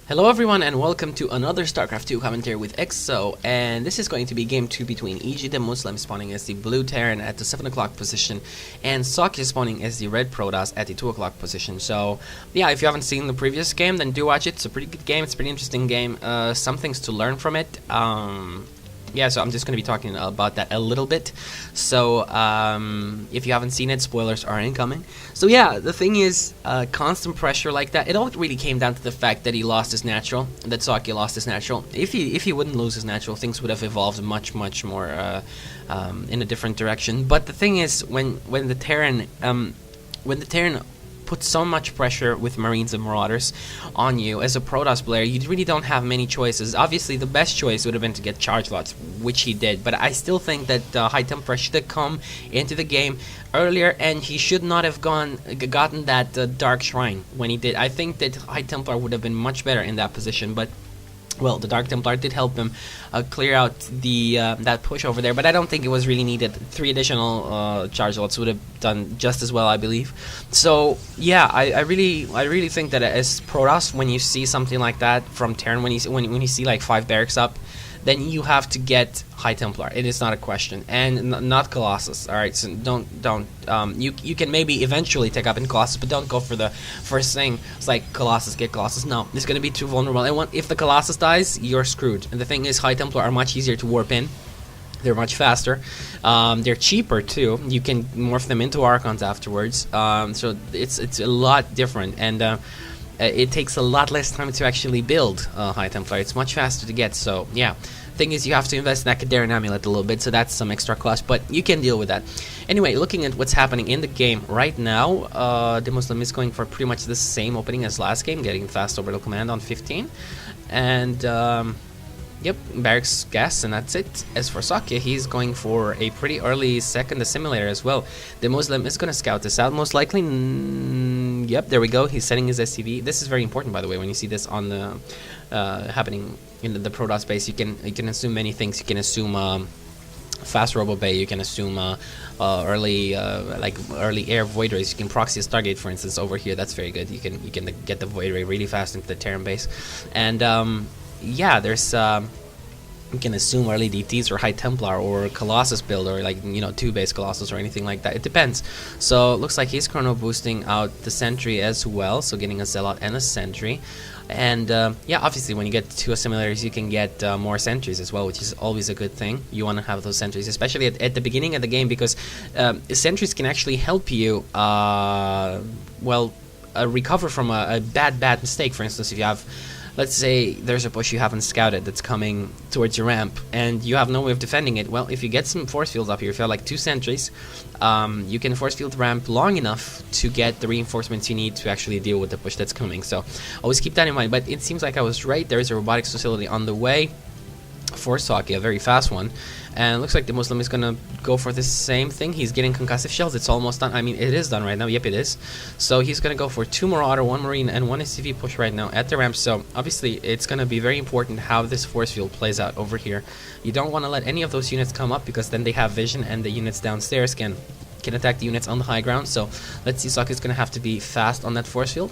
Hello everyone and welcome to another StarCraft 2 commentary with EXO, and this is going to be game 2 between EG Demuslim spawning as the blue Terran at the 7 o'clock position and Socke spawning as the red Protoss at the 2 o'clock position. So yeah, if you haven't seen the previous game, then do watch it. It's a pretty good game, it's a pretty interesting game, some things to learn from it. Yeah, so I'm just going to be talking about that a little bit. So, if you haven't seen it, spoilers are incoming. So yeah, the thing is, constant pressure like that, it all really came down to the fact that he lost his natural, that Socke lost his natural. If he wouldn't lose his natural, things would have evolved much more in a different direction. But the thing is, when the Terran put so much pressure with Marines and Marauders on you as a Protoss player, you really don't have many choices. Obviously, the best choice would have been to get charge lots, which he did, but I still think that High Templar should have come into the game earlier, and he should not have gotten that Dark Shrine when he did. I think that High Templar would have been much better in that position, but well, the Dark Templar did help him clear out the that push over there, but I don't think it was really needed. 3 additional charge lots would have done just as well, I believe. So yeah, I really think that as Protoss, when you see something like that from Terran, when you see like 5 barracks up, then you have to get High Templar. It is not a question, and not Colossus. All right, so don't. You can maybe eventually take up in Colossus, but don't go for the first thing. It's like Colossus, get Colossus. No, it's gonna be too vulnerable. And if the Colossus dies, you're screwed. And the thing is, High Templar are much easier to warp in. They're much faster. They're cheaper too. You can morph them into Archons afterwards. So it's a lot different, and it takes a lot less time to actually build High Templar. It's much faster to get, so yeah. Thing is, you have to invest in Acadarian Amulet a little bit, so that's some extra cost, but you can deal with that. Anyway, looking at what's happening in the game right now, Demuslim is going for pretty much the same opening as last game, getting fast orbital command on 15, and yep, barracks gas, and that's it. As for Socke, he's going for a pretty early second assimilator as well. Demuslim is going to scout this out, most likely. Yep, there we go. He's setting his SCV. This is very important, by the way, when you see this on the happening in the Protoss base. You can assume many things. You can assume fast robo bay. You can assume early air void rays. You can proxy a Stargate, for instance, over here. That's very good. You can get the void ray really fast into the Terran base, and yeah, there's you can assume early DTs or High Templar or Colossus build, or like, you know, 2-base Colossus or anything like that. It depends. So it looks like he's chrono boosting out the Sentry as well, so getting a Zealot and a Sentry. And yeah, obviously when you get 2 assimilators, you can get more Sentries as well, which is always a good thing. You want to have those Sentries, especially at the beginning of the game, because Sentries can actually help you recover from a bad mistake. For instance, if you have, let's say there's a push you haven't scouted that's coming towards your ramp, and you have no way of defending it. Well, if you get some force fields up here, if you have like 2 sentries, you can force field ramp long enough to get the reinforcements you need to actually deal with the push that's coming. So always keep that in mind. But it seems like I was right. There is a robotics facility on the way for Socke, a very fast one, and it looks like Demuslim is gonna go for the same thing. He's getting concussive shells. It's almost done. I mean, it is done right now. Yep, it is. So he's gonna go for 2 Marauder, 1 Marine, and 1 SCV push right now at the ramp. So obviously it's gonna be very important how this force field plays out over here. You don't want to let any of those units come up, because then they have vision, and the units downstairs can attack the units on the high ground. So let's see, Socke is gonna have to be fast on that force field.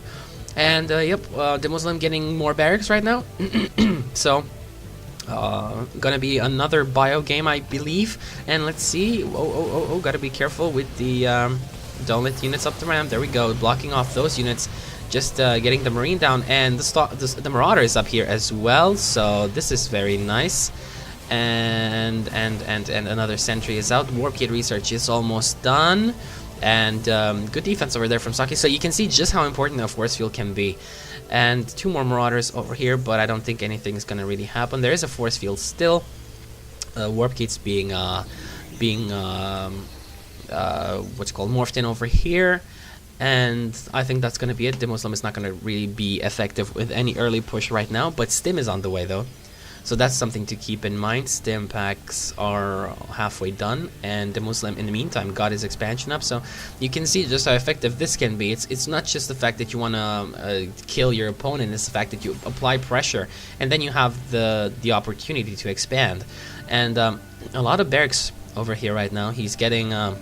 And yep, Demuslim getting more barracks right now. So gonna be another bio game, I believe. And let's see. Oh, gotta be careful with the don't let units up the ramp. There we go, blocking off those units. Just getting the Marine down, and the Marauder is up here as well. So this is very nice. And another Sentry is out. Warp Gate research is almost done. And good defense over there from Socke. So you can see just how important a force field can be. And 2 more Marauders over here, but I don't think anything is going to really happen. There is a force field still. Warp Gates being what's called morphed in over here. And I think that's going to be it. Demuslim is not going to really be effective with any early push right now, but Stim is on the way though. So that's something to keep in mind. Stim packs are halfway done, and Demuslim in the meantime got his expansion up. So you can see just how effective this can be. It's not just the fact that you want to kill your opponent, it's the fact that you apply pressure, and then you have the opportunity to expand. And a lot of barracks over here right now. He's getting a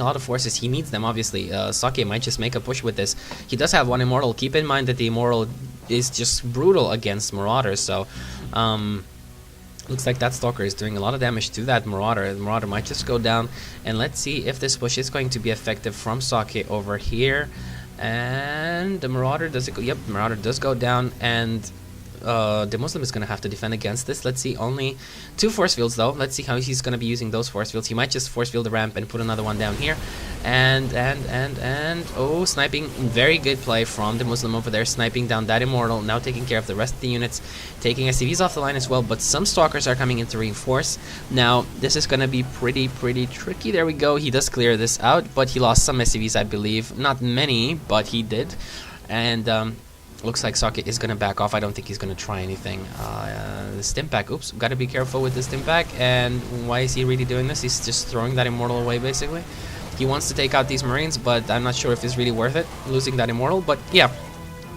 lot of forces. He needs them, obviously. Socke might just make a push with this. He does have 1 Immortal. Keep in mind that the Immortal is just brutal against Marauders. So looks like that Stalker is doing a lot of damage to that Marauder. The Marauder might just go down, and let's see if this push is going to be effective from Socke over here. And the Marauder, does it go? Yep, Marauder does go down, and Demuslim is going to have to defend against this. Let's see, only 2 force fields though. Let's see how he's going to be using those force fields. He might just force field the ramp and put another one down here. And oh, sniping, very good play from Demuslim over there, sniping down that Immortal, now taking care of the rest of the units, taking SCVs off the line as well, but some Stalkers are coming in to reinforce. Now, this is going to be pretty tricky. There we go, he does clear this out, but he lost some SCVs, I believe. Not many, but he did. And looks like Socke is going to back off. I don't think he's going to try anything. The stim pack. Oops, got to be careful with the stim pack. And why is he really doing this? He's just throwing that Immortal away, basically. He wants to take out these Marines, but I'm not sure if it's really worth it, losing that Immortal. But yeah,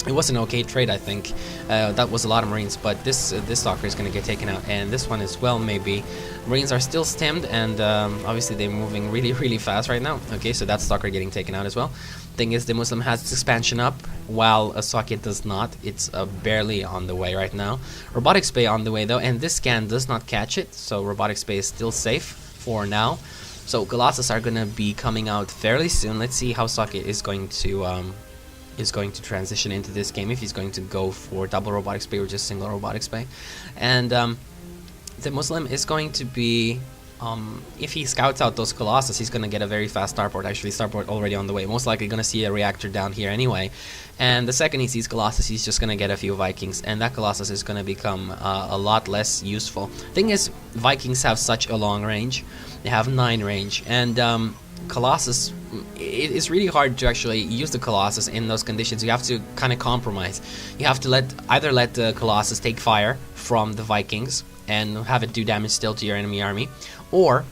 it was an okay trade, I think. That was a lot of Marines, but this Stalker is going to get taken out. And this one as well, maybe. Marines are still stemmed, and obviously they're moving really fast right now. Okay, so that Stalker getting taken out as well. Thing is, the Muslim has its expansion up, while Socke does not. It's barely on the way right now. Robotics Bay on the way though, and this scan does not catch it, so Robotics Bay is still safe for now. So Colossus are gonna be coming out fairly soon. Let's see how Socke is going to transition into this game, if he's going to go for double Robotics Bay or just single Robotics Bay. And the Muslim is going to be, if he scouts out those Colossus, he's going to get a very fast starport. Actually, starport already on the way. Most likely going to see a reactor down here anyway. And the second he sees Colossus, he's just going to get a few Vikings. And that Colossus is going to become a lot less useful. Thing is, Vikings have such a long range. They have 9 range. And Colossus, it is really hard to actually use the Colossus in those conditions. You have to kind of compromise. You have to either let the Colossus take fire from the Vikings and have it do damage still to your enemy army, or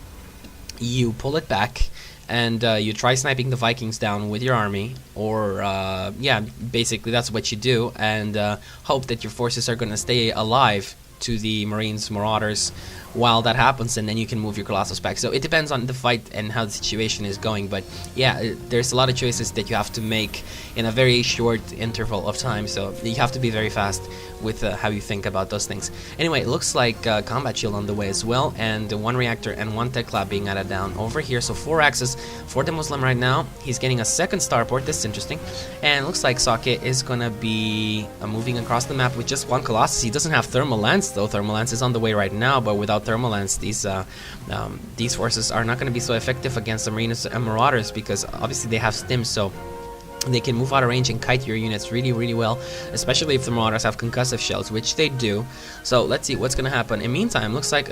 you pull it back and you try sniping the Vikings down with your army, or yeah, basically that's what you do, and hope that your forces are going to stay alive to the Marines, Marauders, while that happens, and then you can move your Colossus back. So it depends on the fight and how the situation is going, but yeah, there's a lot of choices that you have to make in a very short interval of time, so you have to be very fast with how you think about those things. Anyway, it looks like combat shield on the way as well, and 1 reactor and 1 tech lab being added down over here. So 4 axes for the Muslim right now. He's getting a second starport. This is interesting. And looks like Socke is gonna be moving across the map with just 1 Colossus. He doesn't have Thermal Lance though. Thermal Lance is on the way right now, but without Thermal Lance, these forces are not going to be so effective against the Marines and Marauders, because obviously they have stims, so they can move out of range and kite your units really well, especially if the Marauders have concussive shells, which they do. So let's see what's going to happen. In the meantime, looks like,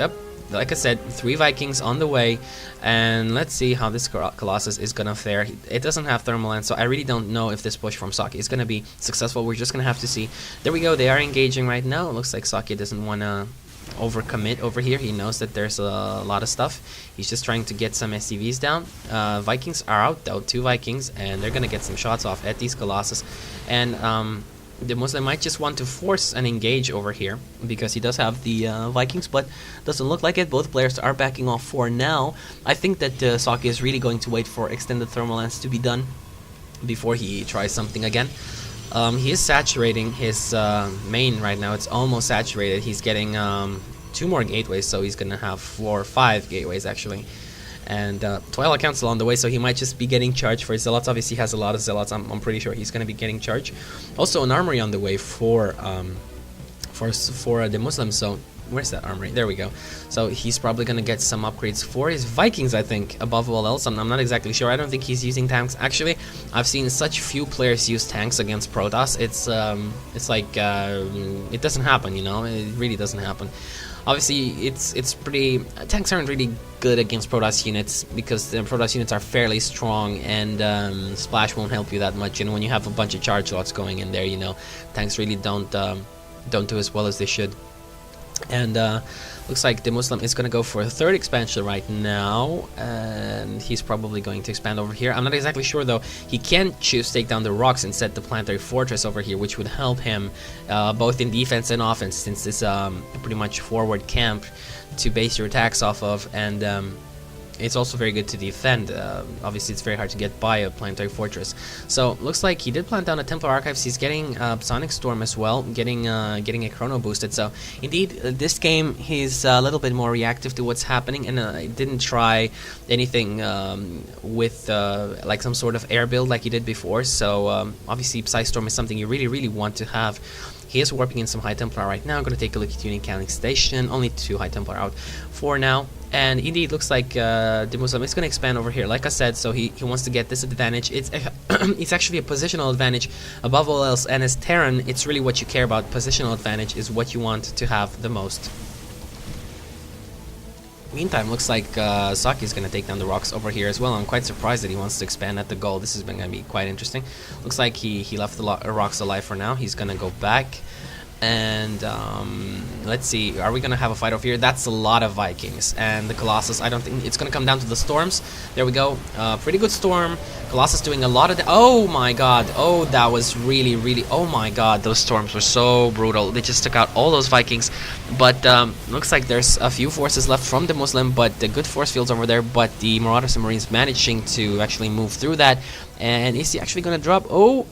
like I said, 3 Vikings on the way, and let's see how this Colossus is going to fare. It doesn't have Thermal Lance, so I really don't know if this push from Socke is going to be successful. We're just going to have to see. There we go, they are engaging right now. It looks like Socke doesn't want to overcommit over here. He knows that there's a lot of stuff. He's just trying to get some SCVs down. Vikings are out though, 2 Vikings, and they're gonna get some shots off at these Colossus. And the Muslim might just want to force an engage over here, because he does have the Vikings, but doesn't look like it. Both players are backing off for now. I think that Socke is really going to wait for extended Thermal Lance to be done before he tries something again. He is saturating his main right now. It's almost saturated. He's getting 2 more gateways, so he's gonna have 4 or 5 gateways actually. And Twilight Council on the way, so he might just be getting charged for his Zealots. Obviously he has a lot of Zealots. I'm pretty sure he's gonna be getting charged. Also an armory on the way for the Muslims. So where's that armory? There we go. So he's probably gonna get some upgrades for his Vikings, I think, above all else. I'm not exactly sure. I don't think he's using tanks. Actually, I've seen such few players use tanks against Protoss. It's like it doesn't happen, you know. It really doesn't happen. Obviously, it's pretty. Tanks aren't really good against Protoss units, because the Protoss units are fairly strong, and splash won't help you that much. And when you have a bunch of charge lots going in there, you know, tanks really don't do as well as they should. And looks like the Muslim is going to go for a 3rd expansion right now, and he's probably going to expand over here. I'm not exactly sure though. He can choose take down the rocks and set the planetary fortress over here, which would help him both in defense and offense, since it's pretty much forward camp to base your attacks off of. And it's also very good to defend. Obviously, it's very hard to get by a planetary fortress. So looks like he did plant down a Templar Archives. He's getting Sonic Storm as well, getting a Chrono boosted. So indeed, this game he's a little bit more reactive to what's happening, and didn't try anything with like some sort of air build like he did before. So obviously, Psystorm is something you really want to have. He is warping in some High Templar right now. I'm going to take a look at Unique Counting Station. Only 2 High Templar out for now. And indeed, looks like Demuslim is going to expand over here. Like I said, so he wants to get this advantage. It's it's actually a positional advantage above all else. And as Terran, it's really what you care about. Positional advantage is what you want to have the most. Meantime, looks like Socke is going to take down the rocks over here as well. I'm quite surprised that he wants to expand at the goal. This is going to be quite interesting. Looks like he left the rocks alive for now. He's going to go back. And let's see, are we going to have a fight over here? That's a lot of Vikings. And the Colossus, I don't think it's going to come down to the storms. There we go. Pretty good storm. Colossus doing a lot of oh my god. Oh, that was really, oh my god. Those storms were so brutal. They just took out all those Vikings. But looks like there's a few forces left from the Muslim, but the good force fields over there. But the Marauders and Marines managing to actually move through that. And is he actually going to drop? Oh,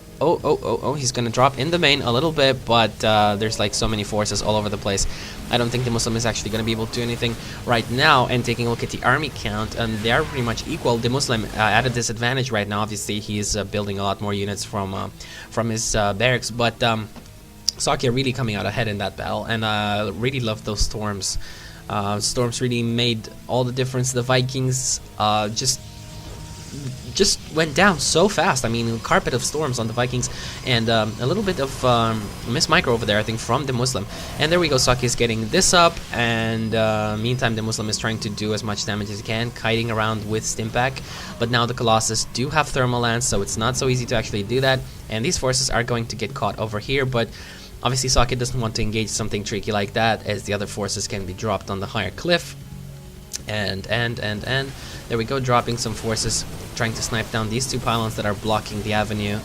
he's going to drop in the main a little bit, but there's like so many forces all over the place. I don't think the Muslim is actually going to be able to do anything right now. And taking a look at the army count, and they are pretty much equal. The Muslim at a disadvantage right now. Obviously, he is building a lot more units from his barracks, but Socke really coming out ahead in that battle, and I really love those storms. Storms really made all the difference. The Vikings just went down so fast. I mean, a carpet of storms on the Vikings, and a little bit of miss micro over there, I think, from the Muslim. And there we go, Socke is getting this up, and meantime, the Muslim is trying to do as much damage as he can, kiting around with Stimpack. But now the Colossus do have Thermal Lance, so it's not so easy to actually do that. And these forces are going to get caught over here, but obviously Socke doesn't want to engage something tricky like that, as the other forces can be dropped on the higher cliff. And there we go, dropping some forces, trying to snipe down these 2 pylons that are blocking the avenue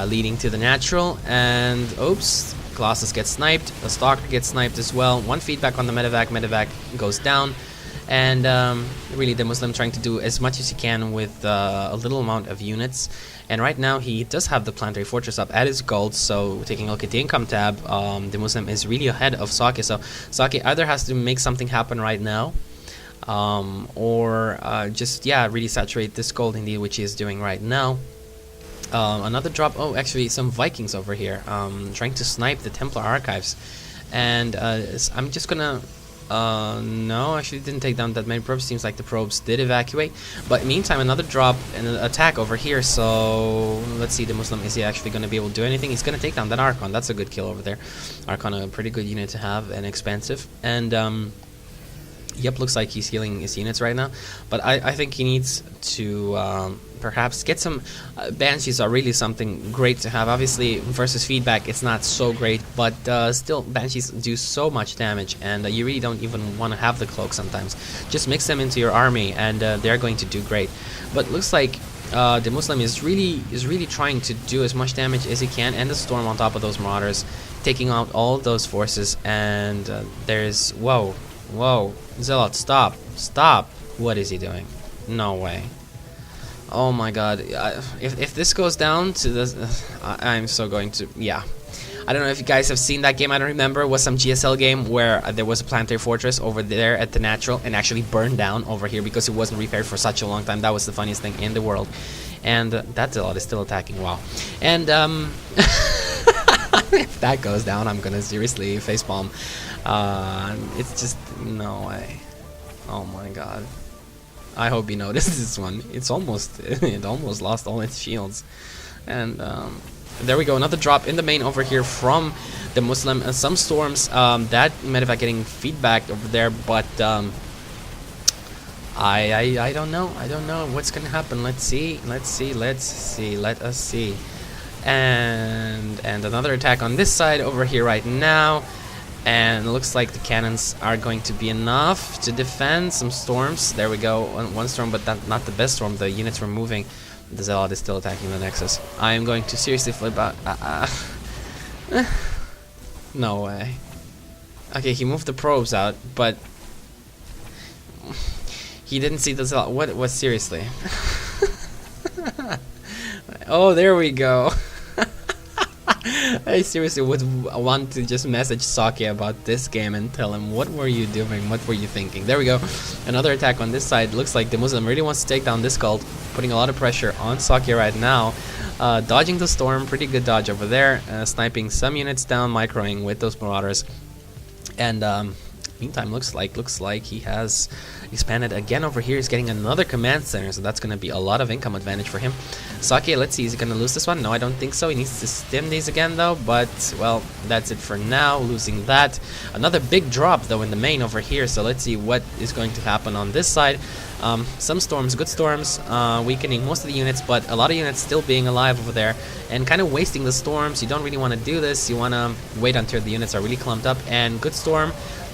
leading to the natural. And oops, Colossus gets sniped, the Stalker gets sniped as well. 1 feedback on the medevac goes down. And really the Muslim trying to do as much as he can with a little amount of units. And right now he does have the planetary fortress up at his gold, so taking a look at the income tab, the Muslim is really ahead of Socke. So Socke either has to make something happen right now, or just really saturate this gold indeed, which he is doing right now. Another drop. Oh, actually some Vikings over here trying to snipe the Templar Archives, and I'm just gonna no, actually didn't take down that many probes. Seems like the probes did evacuate, but meantime another drop and an attack over here. So let's see, the Muslim, is he actually going to be able to do anything? He's going to take down that Archon. That's a good kill over there. Archon, a pretty good unit to have and expensive. And yep, looks like he's healing his units right now, but I think he needs to perhaps get some Banshees are really something great to have. Obviously versus feedback it's not so great, but still Banshees do so much damage, and you really don't even want to have the cloak sometimes. Just mix them into your army and they're going to do great. But looks like the Muslim is really trying to do as much damage as he can, and the storm on top of those Marauders, taking out all of those forces. And there's whoa, Zealot, stop, what is he doing? No way. Oh my god, if this goes down to this, I'm so going to, I don't know if you guys have seen that game. I don't remember. It was some GSL game where there was a planetary fortress over there at the natural and actually burned down over here because it wasn't repaired for such a long time. That was the funniest thing in the world. And that Zealot is still attacking, wow. And if that goes down, I'm gonna seriously facepalm. It's just, no way. Oh my god. I hope you noticed this one. It almost lost all its shields. And there we go, another drop in the main over here from the Muslim. Some storms, that medevac getting feedback over there, but I don't know what's gonna happen. Let us see. And another attack on this side over here right now. And it looks like the cannons are going to be enough to defend some storms. There we go, one storm, but not the best storm. The units were moving. The Zealot is still attacking the Nexus. I am going to seriously flip out. No way. Okay, he moved the probes out, but He didn't see the Zealot. What was seriously? Oh, there we go. I seriously would want to just message Socke about this game and tell him, what were you doing? What were you thinking? There we go. Another attack on this side. Looks like Demuslim really wants to take down this cult, putting a lot of pressure on Socke right now. Dodging the storm, pretty good dodge over there. Sniping some units down, microing with those marauders. And meantime, looks like he has expanded again over here. He's getting another command center, so that's going to be a lot of income advantage for him. Socke, let's see, is he going to lose this one? No, I don't think so. He needs to stim these again, though, but, well, that's it for now, losing that. Another big drop, though, in the main over here, so let's see what is going to happen on this side. Some storms, good storms, weakening most of the units, but a lot of units still being alive over there, and kind of wasting the storms. You don't really want to do this. You want to wait until the units are really clumped up, and good storm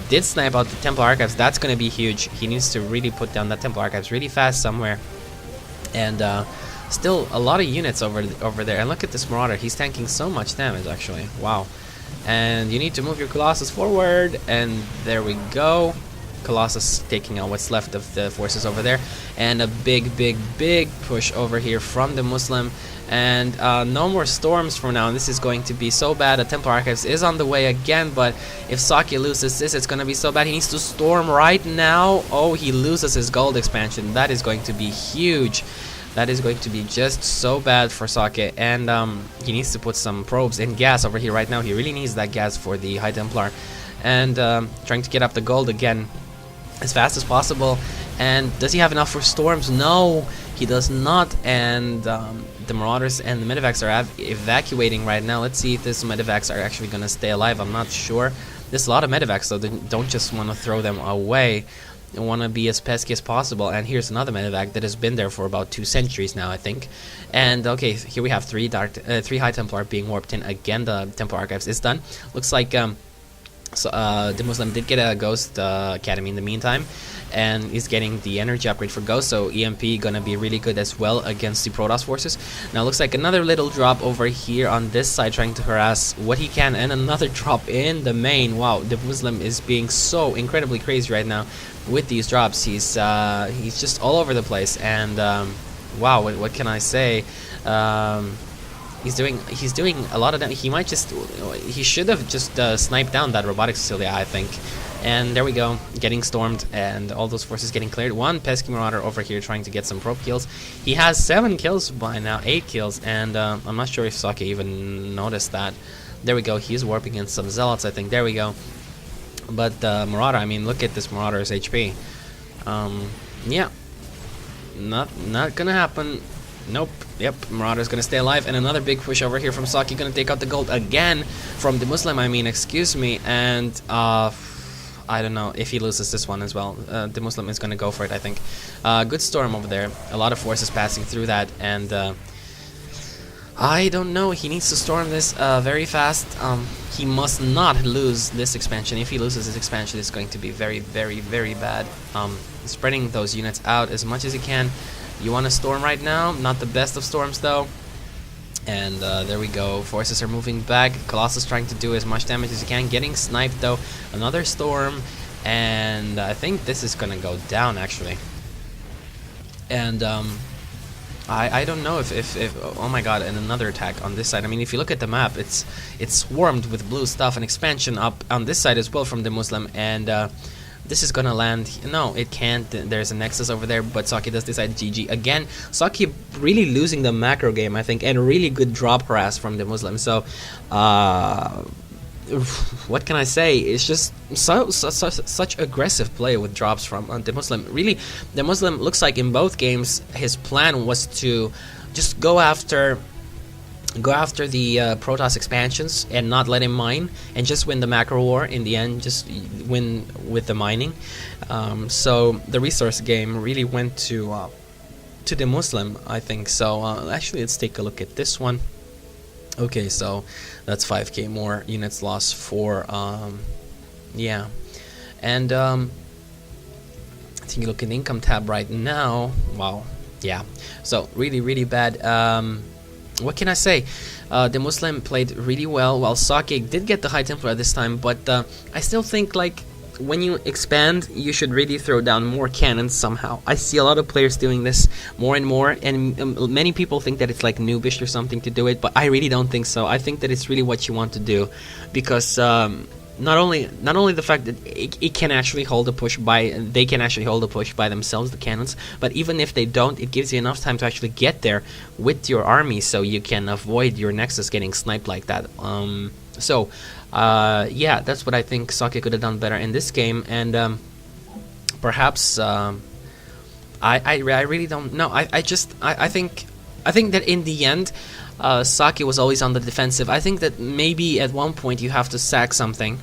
did snipe out the Temple Archives. That's going to be huge. He needs to really put down that Temple Archives really fast somewhere. And still a lot of units over there. And look at this Marauder. He's tanking so much damage, actually. Wow. And you need to move your Colossus forward. And there we go. Colossus taking out what's left of the forces over there. And a big push over here from the Muslim. And no more storms for now, and this is going to be so bad. The Temple Archives is on the way again, but if Socke loses this, it's going to be so bad. He needs to storm right now. Oh, he loses his gold expansion. That is going to be huge. That is going to be just so bad for Socke, and he needs to put some probes in gas over here right now. He really needs that gas for the High Templar, and trying to get up the gold again as fast as possible. And does he have enough for storms? No, he does not. And the Marauders and the Medivacs are evacuating right now. Let's see if these Medivacs are actually going to stay alive. I'm not sure. There's a lot of Medivacs, so they don't just want to throw them away. They want to be as pesky as possible. And here's another Medivac that has been there for about 2 centuries now, I think. And okay, here we have 3 High Templar being warped in again. The Temple Archives is done. Looks like Demuslim did get a Ghost Academy in the meantime, and he's getting the energy upgrade for Ghost, so EMP gonna be really good as well against the Protoss forces. Now looks like another little drop over here on this side, trying to harass what he can, and another drop in the main. Wow, Demuslim is being so incredibly crazy right now with these drops. He's just all over the place, and wow, what can I say? He's doing a lot of damage. He should have just sniped down that robotics facility, I think. And there we go, getting stormed, and all those forces getting cleared. One pesky Marauder over here trying to get some probe kills. He has 7 kills by now, 8 kills, and I'm not sure if Socke even noticed that. There we go, he's warping in some Zealots, I think. There we go. But Marauder, I mean, look at this Marauder's HP. Yeah, not gonna happen. Nope. Yep, Marauder's gonna stay alive, and another big push over here from Socke, gonna take out the gold again from the Muslim, I mean, excuse me, and I don't know if he loses this one as well. The Muslim is gonna go for it, I think. Good storm over there, a lot of forces passing through that, and I don't know, he needs to storm this very fast. He must not lose this expansion. If he loses this expansion, it's going to be very bad. Spreading those units out as much as he can. You want to storm right now, not the best of storms though. And there we go, forces are moving back. Colossus trying to do as much damage as he can, getting sniped though. Another storm, and I think this is gonna go down actually. And I don't know if oh my god, and another attack on this side. I mean, if you look at the map, it's swarmed with blue stuff. An expansion up on this side as well from the Muslim, and this is gonna land. No, it can't. There's a Nexus over there, but Socke does decide GG again. Socke really losing the macro game, I think, and really good drop harass from the Muslim. So, what can I say? It's just such aggressive play with drops from the Muslim. Really, the Muslim looks like in both games his plan was to just go after the Protoss expansions and not let him mine, and just win the macro war in the end, just win with the mining. So the resource game really went to the Muslim, I think. So actually, let's take a look at this one. Okay, so that's 5k more units lost for yeah, and I think you look at the income tab right now. Wow, yeah, so really bad. What can I say? The Muslim played really well, while Socke did get the High Templar this time, but I still think, like, when you expand, you should really throw down more cannons somehow. I see a lot of players doing this more and more, and many people think that it's like noobish or something to do it, but I really don't think so. I think that it's really what you want to do, because not only the fact that it can actually hold a push by, they can actually hold a push by themselves, the cannons, but even if they don't, it gives you enough time to actually get there with your army, so you can avoid your Nexus getting sniped like that. Yeah, that's what I think Socke could have done better in this game, and perhaps I really don't know. I think that in the end, Socke was always on the defensive. I think that maybe at one point you have to sacrifice something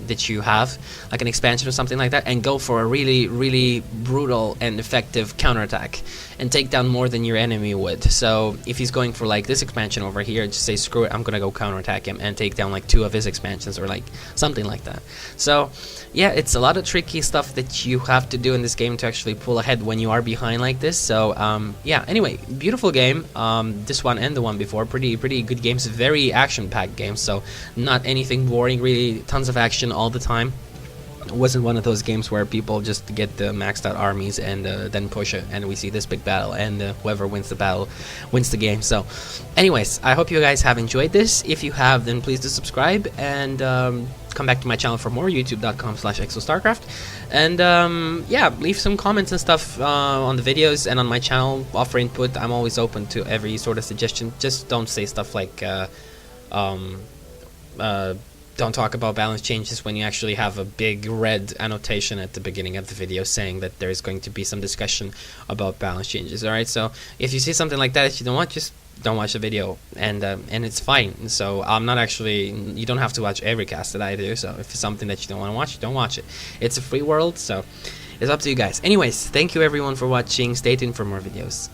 that you have, like an expansion or something like that, and go for a really, really brutal and effective counterattack and take down more than your enemy would. So if he's going for like this expansion over here, just say screw it, I'm gonna go counterattack him and take down like 2 of his expansions or like something like that. So yeah, it's a lot of tricky stuff that you have to do in this game to actually pull ahead when you are behind like this. So yeah, anyway, beautiful game. This one and the one before, pretty good games, very action-packed games, so not anything boring, really tons of action all the time. It wasn't one of those games where people just get the maxed out armies and then push it and we see this big battle, and whoever wins the battle wins the game. So anyways, I hope you guys have enjoyed this. If you have, then please do subscribe and come back to my channel for more, youtube.com/exostarcraft, and yeah, leave some comments and stuff on the videos and on my channel, offer input. I'm always open to every sort of suggestion. Just don't say stuff like don't talk about balance changes when you actually have a big red annotation at the beginning of the video saying that there is going to be some discussion about balance changes. Alright, so if you see something like that that you don't want, just don't watch the video, and it's fine. So I'm not actually, you don't have to watch every cast that I do, so if it's something that you don't want to watch, don't watch it. It's a free world, so it's up to you guys. Anyways, thank you everyone for watching. Stay tuned for more videos.